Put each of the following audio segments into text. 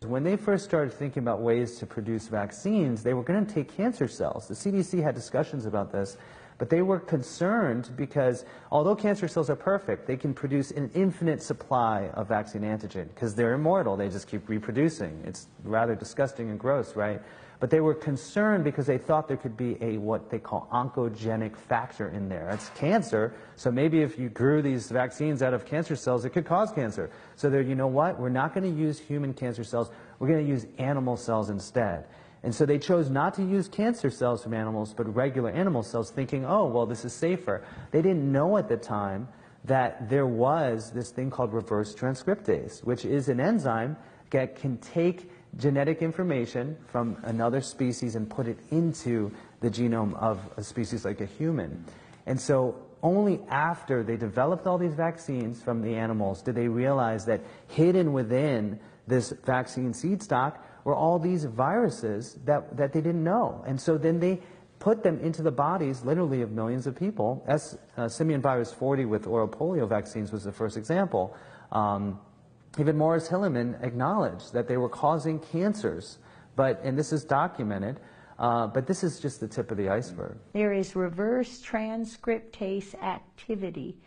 When they first started thinking about ways to produce vaccines, they were going to take cancer cells. The CDC had discussions about this, but they were concerned because although cancer cells are perfect, they can produce an infinite supply of vaccine antigen because they're immortal. They just keep reproducing. It's rather disgusting and gross, right? But they were concerned because they thought there could be a what they call oncogenic factor in there. That's cancer, so maybe if you grew these vaccines out of cancer cells, it could cause cancer. So they're, you know what, we're not going to use human cancer cells, we're going to use animal cells instead. And so they chose not to use cancer cells from animals, but regular animal cells, thinking, oh, well, this is safer. They didn't know at the time that there was this thing called reverse transcriptase, which is an enzyme that can take genetic information from another species and put it into the genome of a species like a human. And so only after they developed all these vaccines from the animals did they realize that hidden within this vaccine seed stock were all these viruses that they didn't know. And so then they put them into the bodies, literally, of millions of people. Simian virus 40 with oral polio vaccines was the first example. Even Morris Hillerman acknowledged that they were causing cancers, and this is documented, but this is just the tip of the iceberg. There is reverse transcriptase activity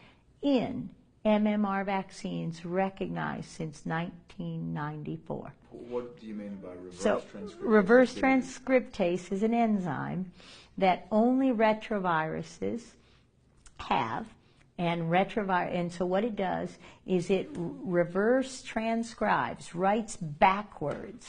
in MMR vaccines recognized since 1994. What do you mean by reverse transcriptase? Reverse transcriptase is an enzyme that only retroviruses have, and so what it does is it reverse transcribes, writes backwards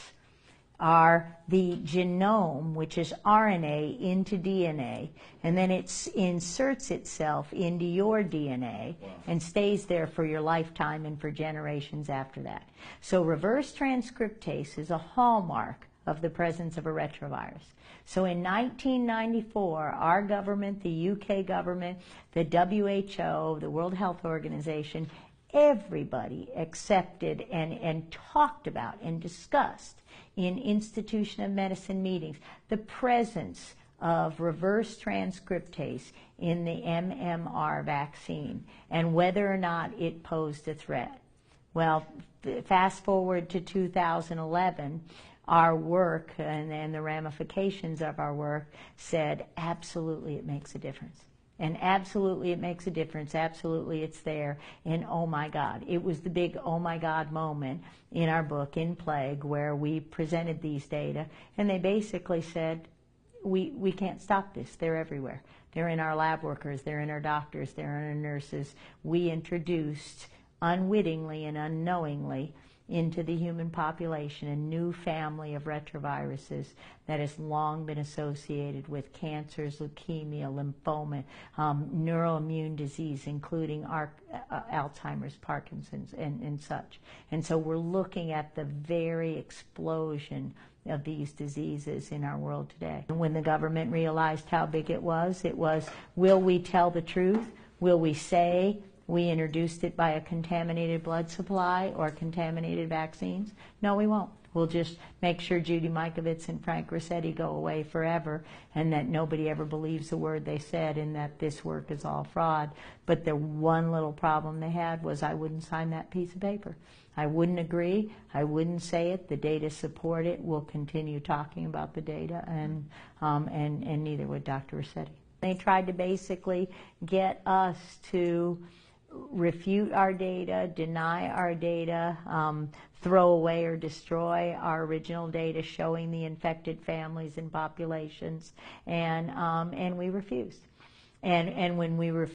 the genome, which is RNA, into DNA, and then it inserts itself into your DNA and stays there for your lifetime and for generations after that. So reverse transcriptase is a hallmark of the presence of a retrovirus. So in 1994, our government, the UK government, the WHO, the World Health Organization, everybody accepted and talked about and discussed in institution of medicine meetings the presence of reverse transcriptase in the MMR vaccine and whether or not it posed a threat. Well, fast forward to 2011, our work and the ramifications of our work said absolutely it makes a difference. And absolutely it makes a difference, absolutely it's there, and oh my God. It was the big oh my God moment in our book, In Plague, where we presented these data, and they basically said, we can't stop this, they're everywhere. They're in our lab workers, they're in our doctors, they're in our nurses. We introduced, unwittingly and unknowingly, into the human population a new family of retroviruses that has long been associated with cancers, leukemia, lymphoma, neuroimmune disease, including Alzheimer's, Parkinson's, and such. And so we're looking at the very explosion of these diseases in our world today. And when the government realized how big it was, will we tell the truth? Will we say we introduced it by a contaminated blood supply or contaminated vaccines? No, we won't. We'll just make sure Judy Mikovits and Frank Rossetti go away forever and that nobody ever believes a word they said and that this work is all fraud. But the one little problem they had was I wouldn't sign that piece of paper. I wouldn't agree. I wouldn't say it. The data support it. We'll continue talking about the data, and neither would Dr. Rossetti. They tried to basically get us to refute our data, deny our data, throw away or destroy our original data showing the infected families and populations, and we refused. And when we refused,